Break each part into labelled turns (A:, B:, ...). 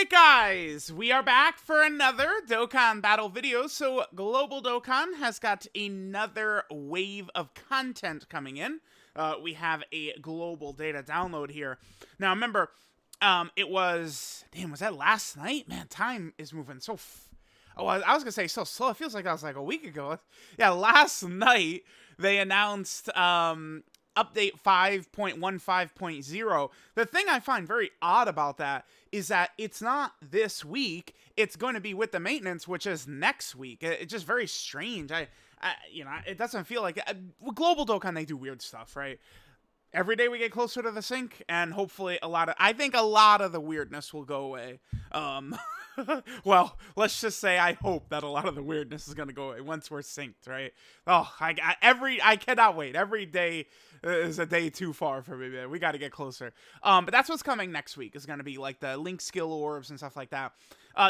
A: Alright guys, we are back for another Dokkan battle video. So Global Dokkan has got another wave of content coming in. We have a global data download here. Now remember, it was, was that last night? Man, time is moving so I was gonna say so slow. It feels like that was like a week ago. Yeah, last night they announced update 5.15.0. The thing I find very odd about that is that it's not this week. It's going to be with the maintenance, which is next week. It's just very strange. It doesn't feel like with Global Dokkan they do weird stuff, right? Every day we get closer to the sync, and hopefully I think a lot of the weirdness will go away. Well, let's just say I hope that a lot of the weirdness is going to go away once we're synced, right? Oh, I cannot wait. Every day is a day too far for me, man. We got to get closer. But that's what's coming next week. Is going to be like the Link skill orbs and stuff like that.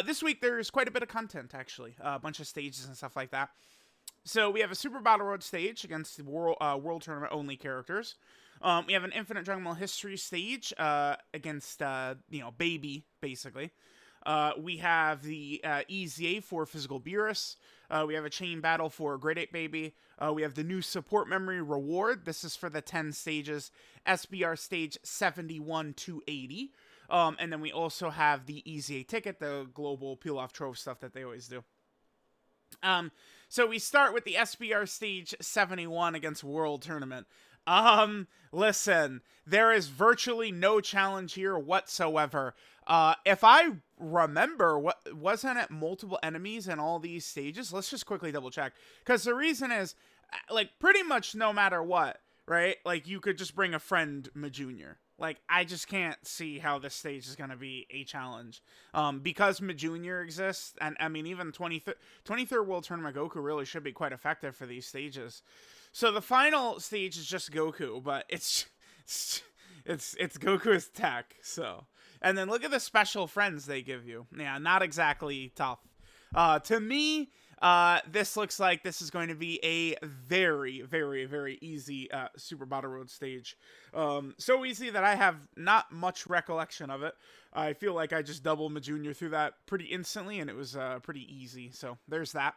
A: This week there's quite a bit of content, actually. A bunch of stages and stuff like that. So we have a Super Battle Road stage against the World Tournament only characters. We have an Infinite Dragon Ball History stage against, Baby, basically. We have the EZA for Physical Beerus. We have a Chain Battle for Grade 8 Baby. We have the new Support Memory Reward. This is for the 10 stages. SBR stage 71 to 80. And then we also have the EZA ticket, the global peel-off trove stuff that they always do. So we start with the SBR stage 71 against World Tournament. Listen, there is virtually no challenge here whatsoever. If I remember, wasn't it multiple enemies in all these stages? Let's just quickly double check. Because the reason is, like, pretty much no matter what, right? Like, you could just bring a friend, Jr. Like, I just can't see how this stage is going to be a challenge. Because Jr. exists, and, I mean, even 23rd World Tournament Goku really should be quite effective for these stages. So the final stage is just Goku, but it's Goku's tech, so. And then look at the special friends they give you. Yeah, not exactly tough. To me, this looks like this is going to be a very, very, very easy Super Battle Road stage. So easy that I have not much recollection of it. I feel like I just doubled Jr. through that pretty instantly, and it was pretty easy. So there's that.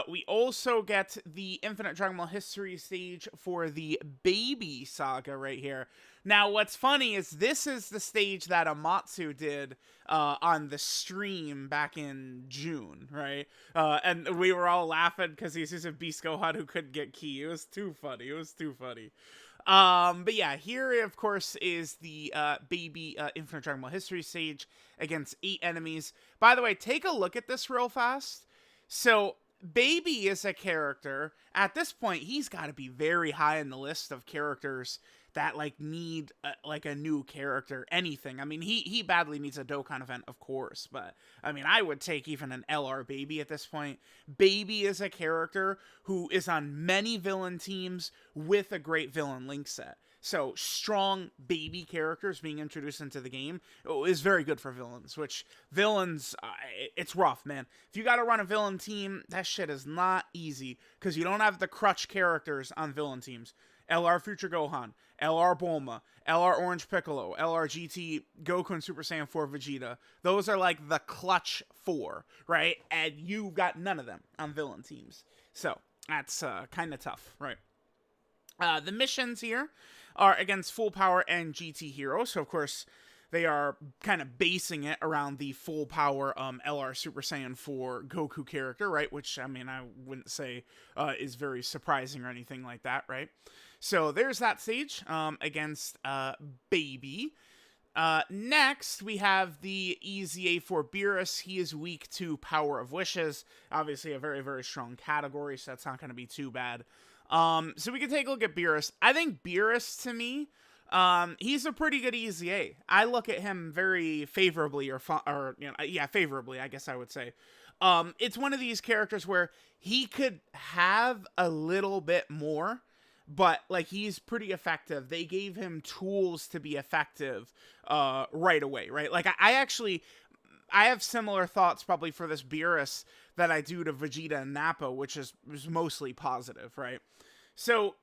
A: We also get the Infinite Dragon Ball History stage for the Baby Saga right here. Now, what's funny is this is the stage that Amatsu did on the stream back in June, right? And we were all laughing because he's using Beast Gohan who couldn't get Ki. It was too funny. But yeah, here, of course, is the Baby Infinite Dragon Ball History stage against 8 enemies. By the way, take a look at this real fast. So Baby is a character. At this point, he's got to be very high in the list of characters that like need like a new character, anything. I mean, he badly needs a Dokkan event, of course, but I mean, I would take even an LR Baby at this point. Baby is a character who is on many villain teams with a great villain link set. So, strong baby characters being introduced into the game is very good for villains, which villains, it's rough, man. If you gotta run a villain team, that shit is not easy, because you don't have the crutch characters on villain teams. LR Future Gohan, LR Bulma, LR Orange Piccolo, LR GT Goku and Super Saiyan 4 Vegeta. Those are like the clutch 4, right? And you got none of them on villain teams. So, that's kind of tough, right? The missions here are against Full Power and GT Hero. So, of course, they are kind of basing it around the Full Power LR Super Saiyan 4 Goku character, right? Which, I mean, I wouldn't say is very surprising or anything like that, right? So, there's that stage against Baby. Next, we have the EZA for Beerus. He is weak to Power of Wishes. Obviously, a very, very strong category, so that's not going to be too bad. So we can take a look at Beerus. I think Beerus, to me, he's a pretty good EZA. I look at him very favorably, favorably, I guess I would say. It's one of these characters where he could have a little bit more, but, like, he's pretty effective. They gave him tools to be effective, right away, right? Like, I have similar thoughts probably for this Beerus that I do to Vegeta and Nappa, which is mostly positive, right? So,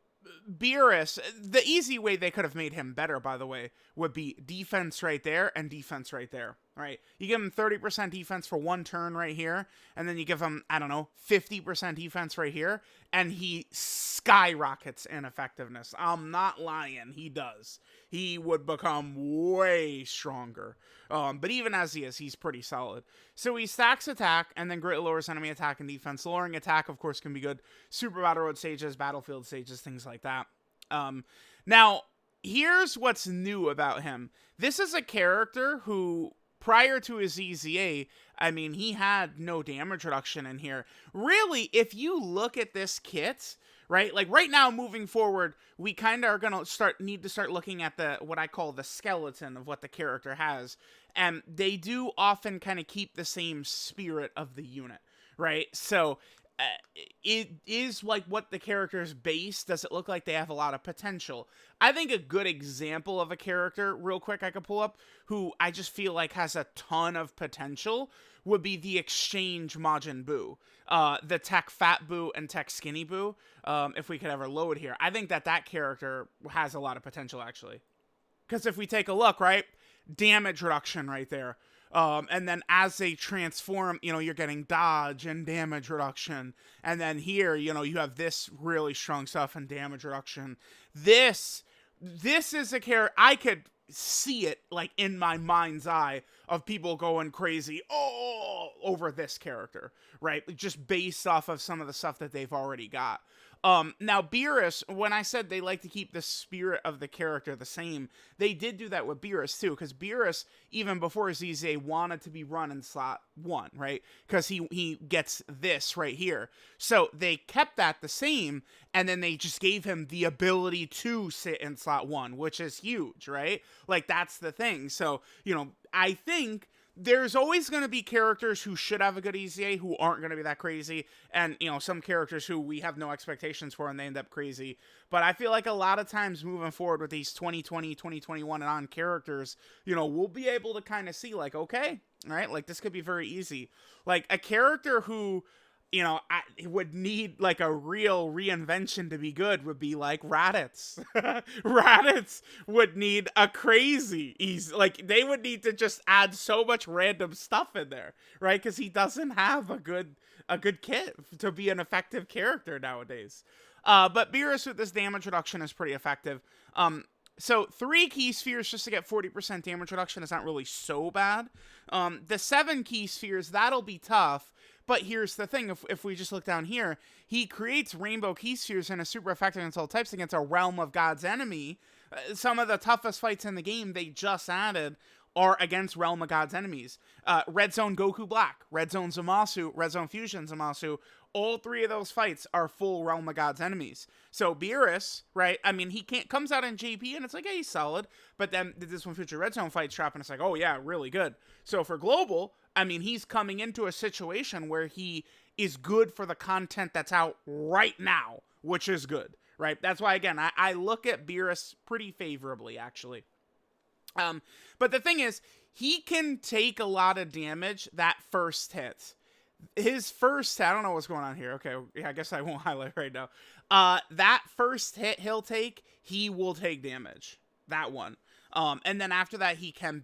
A: Beerus, the easy way they could have made him better, by the way, would be defense right there and defense right there. right? You give him 30% defense for one turn right here, and then you give him, I don't know, 50% defense right here, and he skyrockets in effectiveness. I'm not lying, he does. He would become way stronger. But even as he is, he's pretty solid. So he stacks attack, and then greatly lowers enemy attack and defense. Lowering attack, of course, can be good. Super Battle Road stages, Battlefield stages, things like that. Now, here's what's new about him. This is a character who, prior to his EZA, I mean, he had no damage reduction in here. Really, if you look at this kit, right, like right now moving forward, we kind of are going to need to start looking at the, what I call the skeleton of what the character has. And they do often kind of keep the same spirit of the unit, right? So it is like what the character's base. Does it look like they have a lot of potential? I think a good example of a character, real quick, I could pull up, who I just feel like has a ton of potential would be the Exchange Majin Buu. The Tech Fat Buu and Tech Skinny Buu, if we could ever load here. I think that character has a lot of potential, actually. Because if we take a look, right, damage reduction right there. And then as they transform, you know, you're getting dodge and damage reduction. And then here, you know, you have this really strong stuff and damage reduction. This is a character, I could see it, like, in my mind's eye of people going crazy, over this character, right? Just based off of some of the stuff that they've already got. Now, Beerus, when I said they like to keep the spirit of the character the same, they did do that with Beerus, too, because Beerus, even before his EZA, wanted to be run in slot 1, right? Because he gets this right here. So they kept that the same, and then they just gave him the ability to sit in slot 1, which is huge, right? Like, that's the thing. So, you know, I think there's always going to be characters who should have a good EZA who aren't going to be that crazy, and, you know, some characters who we have no expectations for and they end up crazy. But I feel like a lot of times moving forward with these 2020, 2021 and on characters, you know, we'll be able to kind of see, like, okay, right, like, this could be very easy. Like, a character who, you know, would need, like, a real reinvention to be good would be, like, Raditz. Raditz would need a crazy easy, like, they would need to just add so much random stuff in there, right? Because he doesn't have a good kit to be an effective character nowadays. But Beerus with this damage reduction is pretty effective. So 3 key spheres just to get 40% damage reduction is not really so bad. The 7 key spheres, that'll be tough. But here's the thing, if we just look down here, he creates rainbow key spheres and is super effective against all types against a Realm of God's enemy. Some of the toughest fights in the game they just added are against Realm of God's enemies. Red Zone Goku Black, Red Zone Zamasu, Red Zone Fusion Zamasu, all 3 of those fights are full Realm of God's enemies. So Beerus, right, I mean, he comes out in JP and it's like, hey, he's solid. But then this one future Red Zone fight trap and it's like, oh yeah, really good. So for Global, I mean, he's coming into a situation where he is good for the content that's out right now, which is good, right? That's why, again, I look at Beerus pretty favorably, actually. But the thing is, he can take a lot of damage that first hit. His first hit, I don't know what's going on here. Okay, yeah, I guess I won't highlight right now. That first hit he'll take, he will take damage. That one. And then after that, he can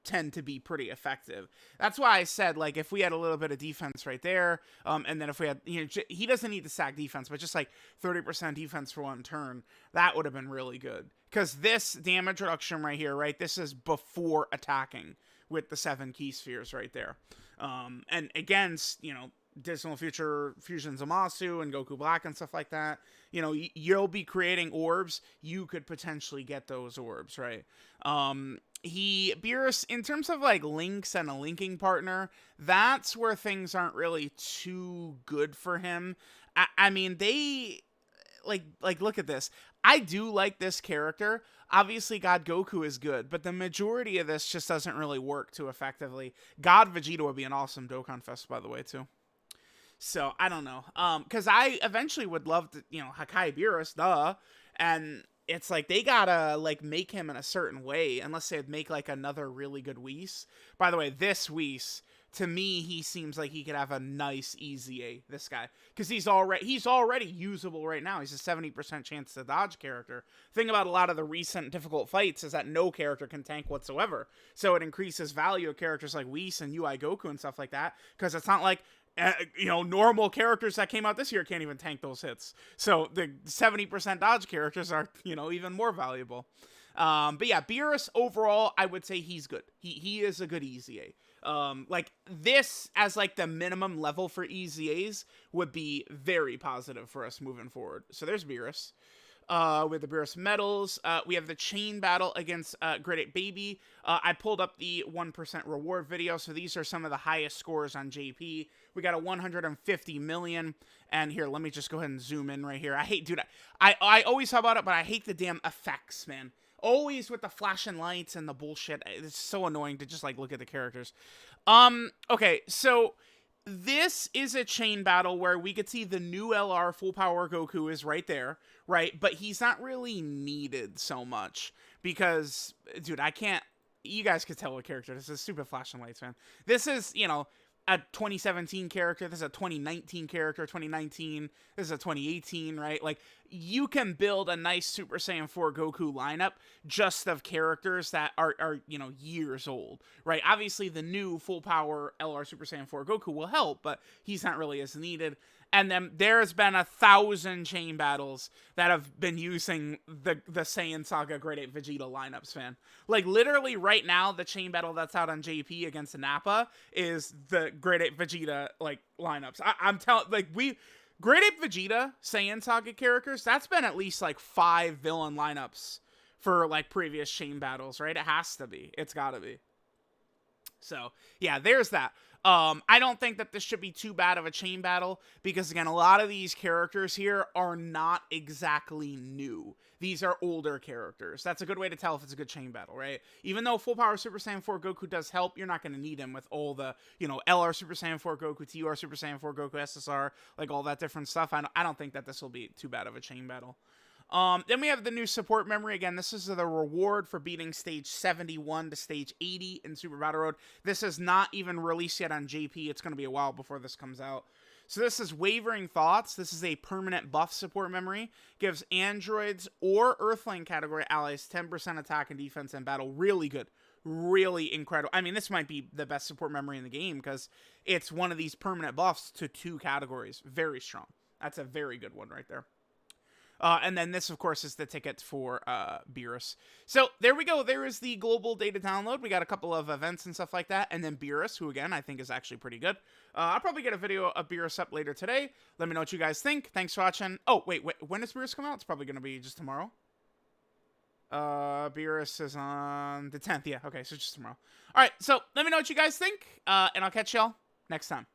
A: tend to be pretty effective. That's why I said, like, if we had a little bit of defense right there, and then if we had, you know, he doesn't need to stack defense, but just like 30% defense for one turn, that would have been really good. Because this damage reduction right here, right, this is before attacking with the 7 key spheres right there. And against, you know, Dismal Future Fusion Zamasu and Goku Black and stuff like that, you know, you'll be creating orbs. You could potentially get those orbs, right? Beerus, in terms of like links and a linking partner, that's where things aren't really too good for him. I mean, they like look at this. I do like this character. Obviously, God Goku is good, but the majority of this just doesn't really work too effectively. God Vegeta would be an awesome Dokkan Fest, by the way, too. So, I don't know. Because I eventually would love to, you know, Hakai Beerus, duh. And it's like they gotta like make him in a certain way, unless they'd make like another really good Whis. By the way, this Whis, to me, he seems like he could have a nice EZA, this guy, because he's already usable right now. He's a 70% chance to dodge character. Thing about a lot of the recent difficult fights is that no character can tank whatsoever, so it increases value of characters like Whis and UI Goku and stuff like that, because it's not like normal characters that came out this year can't even tank those hits. So the 70% dodge characters are, even more valuable. But yeah, Beerus overall, I would say he's good. He is a good EZA. Like this as like the minimum level for EZAs would be very positive for us moving forward. So there's Beerus. With the Beerus medals, we have the chain battle against Grade 8 Baby. I pulled up the 1% reward video, so these are some of the highest scores on JP. We got a 150 million, and here, let me just go ahead and zoom in right here. I always talk about it, but I hate the damn effects, man. Always with the flashing lights and the bullshit. It's so annoying to just like look at the characters. Okay, so this is a chain battle where we could see the new LR full power Goku is right there, right? But he's not really needed so much because, dude, you guys could tell what character this is. Stupid flashing lights, man. This is, a 2017 character. This is a 2019 character. 2019. This is a 2018, right? Like, you can build a nice Super Saiyan 4 Goku lineup just of characters that are years old, right? Obviously, the new full power LR Super Saiyan 4 Goku will help, but he's not really as needed. And then there's been 1,000 chain battles that have been using the Saiyan Saga Grade 8 Vegeta lineups, man. Like, literally right now, the chain battle that's out on JP against Nappa is the Grade 8 Vegeta, like, lineups. I'm telling, like, Grade 8 Vegeta, Saiyan Saga characters, that's been at least, like, 5 villain lineups for, like, previous chain battles, right? It has to be. It's gotta be. So, yeah, there's that. I don't think that this should be too bad of a chain battle because, again, a lot of these characters here are not exactly new. These are older characters. That's a good way to tell if it's a good chain battle, right? Even though full power Super Saiyan 4 Goku does help, you're not going to need him with all the, LR Super Saiyan 4 Goku, TR Super Saiyan 4 Goku, SSR, like all that different stuff. I don't think that this will be too bad of a chain battle. Then we have the new support memory. Again, this is the reward for beating stage 71 to stage 80 in Super Battle Road. This is not even released yet on JP. It's going to be a while before this comes out. So this is Wavering Thoughts. This is a permanent buff support memory. Gives androids or Earthling category allies 10% attack and defense in battle. Really good. Really incredible. I mean, this might be the best support memory in the game because it's one of these permanent buffs to 2 categories. Very strong. That's a very good one right there. And then this, of course, is the ticket for Beerus. So there we go. There is the global data download. We got a couple of events and stuff like that. And then Beerus, who, again, I think is actually pretty good. I'll probably get a video of Beerus up later today. Let me know what you guys think. Thanks for watching. Oh, wait. When does Beerus come out? It's probably going to be just tomorrow. Beerus is on the 10th. Yeah, okay, so just tomorrow. All right, so let me know what you guys think. And I'll catch y'all next time.